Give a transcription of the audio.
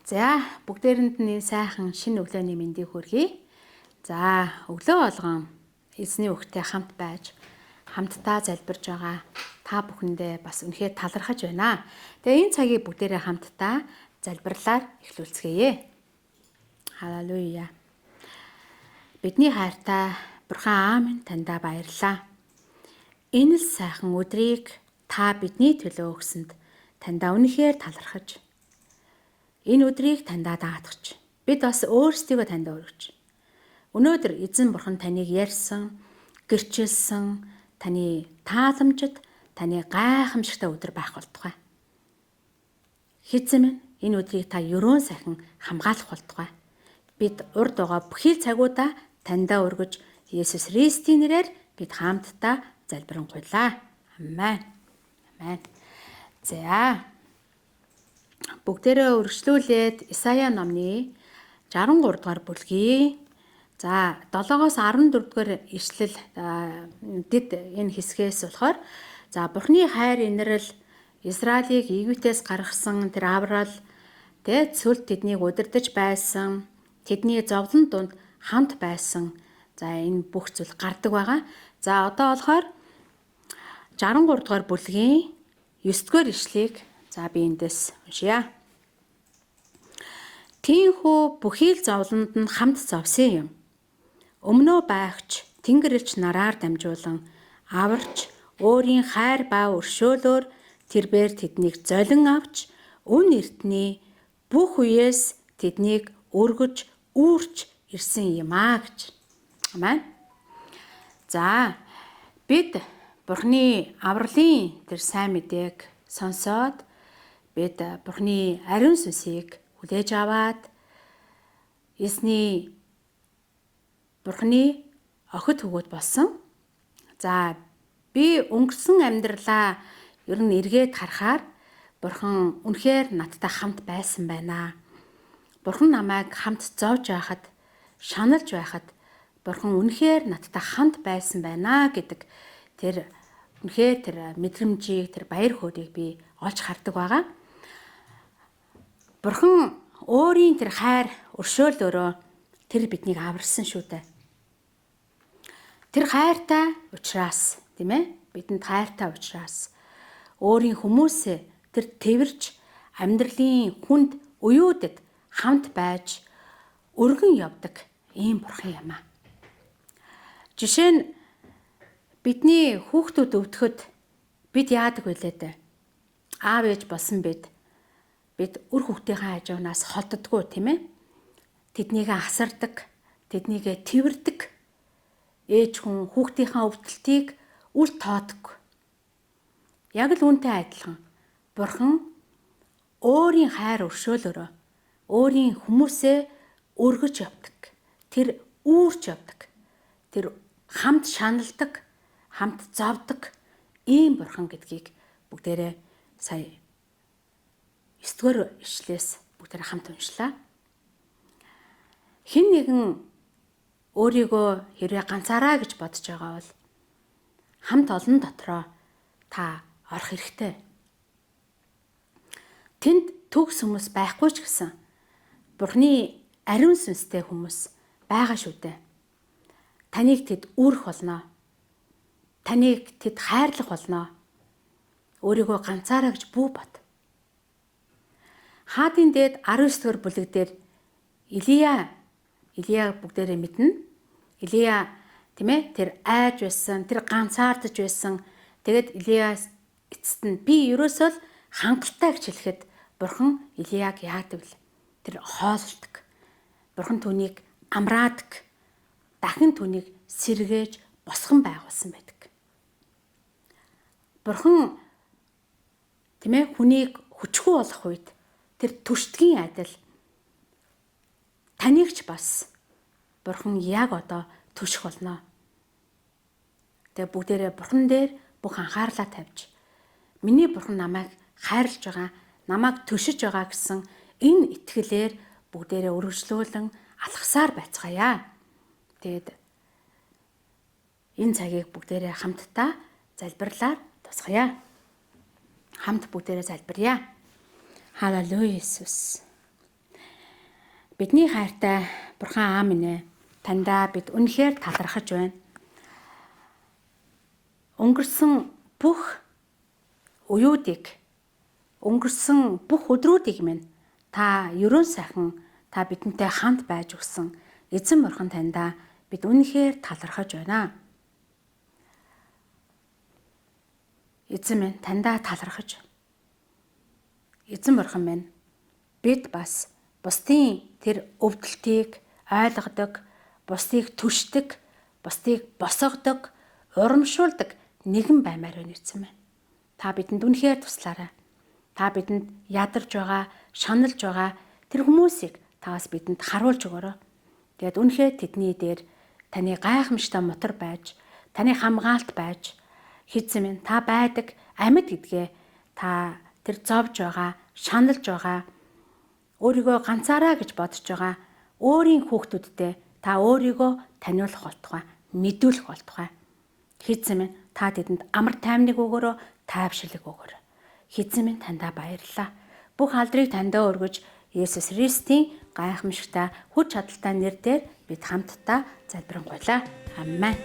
За бүгдээрэнд нь сайхан шинэ өглөөний мэндийг хүргэе. За өглөө болгон эзний үгтэй хамт байж хамтдаа залбирж байгаа та бүхэндээ бас үнэхээр талархаж байна. Тэгээ энэ цагийг бүгдээрээ хамтдаа залбирлаар эхлүүлцгээе. Халелуя. Бидний хайртай Бурхан аавын таньда баярлалаа. Энэ л сайхан өдрийг та бидний төлөө өгсөнд таньда үнэхээр талархаж энэ өдрийг таньда даатгаж бид бас өөрсдийгөө таньд өргөж өнөөдөр эзэн бурхан таныг ярьсан, гэрчилсэн, таны тааламжид таны гайхамшигтай өдөр байх болтугай. Хэзээ минь энэ өдрийг та ерөөн сайхан хамгаалах болтугай. Бид урд байгаа бүхий цагуудаа таньда өргөж Есүс Христийн нэрээр бид хамтдаа залбирanгуйлаа. Амен. Амен. За бүгдээрээ үргэлжлүүлээд Исая номны 63 дугаар бүлгийн за 7-оос 14 дугаар ишлэл дэд энэ хэсгээс болохоор за Бурхны хайр инрэл Израилийг Египтээс гаргасан тэр аврал цөлд тэднийг удирдах байсан, тэдний зовлон дунд хамт байсан. За энэ бүх зүйл гардаг байгаа. За одоо болохоор 63 дугаар бүлгийн 9 дугаар ишлэгийг за би эндээс уншия. Тийхүү бүхий л зовлонд нь хамт зовсон юм. Өмнөө байгч Тэнгэрлэгч нараар дамжуулан аварч өөрийн хайр ба өршөөлөөр тэрбээр тэднийг золин авч үн эртний бүх үеэс тэднийг өргөж үүрч ирсэн юм аа гэж. Амен. За бид Бурхны авралын тэр сайн мэдээг сонсоод бид Бурхны ариун сүнсийг хүлээж аваад эзний Бурхны охид хөвгөд болсон. За би өнгөрсөн амьдралаа ер нь эргээд харахаар Бурхан үнэхээр надтай хамт байсан байна. Бурхан намайг хамт зовж байхад, шаналж байхад Бурхан үнэхээр надтай хамт байсан байна гэдэг тэр үнэхээр тэр мэдрэмжийг, тэр баяр хөөргийг би олж хардаг байгаа. Бурхан өөрийн тэр хайр өршөөлөөрөө тэр биднийг аварсан шүү дээ. Тэр хайртай учраас, тийм ээ? Бидэнд хайртай учраас өөрийн хүмүүсээ тэр тэрвэрч амьдралын хүнд уюудад хамт байж өргөн явдаг ийм Бурхан юм аа. Жишээ нь бидний хүүхдүүд өвдөхөд бид яадаг вэ дээ? Аав ээж болсон бид үр хүүхдийнхээ хажуунаас холддоггүй, тийм ээ? Тэднийг асардаг, тэднийг тэрвэрдэг. Ээж хүн хүүхдийнхээ өвдөлтийг үл тоодог. Яг л үүнтэй адилхан Бурхан өөрийн хайр өршөөлөөрөө өөрийн хүмүүсээ өргөж явдаг. Тэр үүрч явдаг. Тэр хамт шаналдаг, хамт зовдөг ийм Бурхан гэдгийг бүгдээрээ сая 9-р ишлээс бүгдээрээ хамт уншлаа. Хэн нэгэн өөрийгөө хэрвээ ганцаараа гэж бодож байгаа бол хамт олон дотроо та орох хэрэгтэй. Тэнд төгс хүмүүс байхгүй ч гэсэн Бурхны ариун сүнстэй хүмүүс байгаа шүү дээ. Таныг тэд үүрэх болно. Таныг тэд хайрлах болно. Өөрийгөө ганцаараа гэж бүү бод. Хаадын дээд 19-р бүлэг дээр Илия бүгдээрээ мэднэ. Илия тийм ээ тэр айж байсан, тэр ганцаардаж байсан. Тэгэд Илия эцэст нь би ерөөсөө л хангалттай гэж хэлэхэд Бурхан Илияг яадаг вэ? Тэр хооллдог. Бурхан түүнийг амраадаг. Дахин түүнийг сэргээж босгон байгуулсан байдаг. Бурхан тийм ээ хүнийг хүчгүй болох үед тэр түшдгийн адил таныг ч бас Бурхан яг одоо түших болно. Тэгээ бүгдээрээ Бурхан дээр бүх анхаарлаа тавьж миний Бурхан намайг хайрлаж байгаа, намайг түшиж байгаа гэсэн энэ итгэлээр бүгдээрээ өргөжлүүлэн алхасаар байцгаая. Тэгээд энэ цагийг бүгдээрээ хамтдаа залбирлаар тусгая. Хамт бүгдээрээ залбирая. Халелуя Иесус. Бидний хайртай Бурхан Аав минь ээ, таньдаа бид үнэхээр талархаж байна. Өнгөрсөн бүх үеүүдийг, өнгөрсөн бүх өдрүүдийг минь та ерөн сайхан та бидэнтэй хамт байж өгсөн эзэн Бурхан таньдаа бид үнэхээр талархаж байна. Эзэн минь таньдаа талархаж. Эзэн Бурхан минь бид бас бусдын тэр өвдөлтийг ойлгодог, бусдыг түшдэг, бусдыг босгодог, урамшуулдаг нэгэн баймаар байна эзэн минь. Та бидэнд үнэхээр туслаарай. Та бидэнд ядарч байгаа, шаналж байгаа тэр хүмүүсийг таас бидэнд харуулж өгөөрэй. Тэгээд үнэхээр тэдний дээр таны гайхамшигтай мотор байж, таны хамгаалт байж, эзэн минь та байдаг амьд гэдгээ та тэр зовж байгаа, шаналж байгаа, өөрийгөө ганцаараа гэж бодож байгаа өөрийн хүүхдүүдтэй та өөрийгөө таниулах болтугай, мэдүүлэх болтугай. Эзэн минь та тэдэнд амар тайвныг өгөөрэй, тайвширлыг өгөөрэй. Эзэн минь таньдаа баярлалаа. Бүх алдрыг таньдаа өргөж Есүс Христийн гайхамшигтай хүч чадалтай нэрээр бид хамтдаа залбирanгуйлаа. Амен.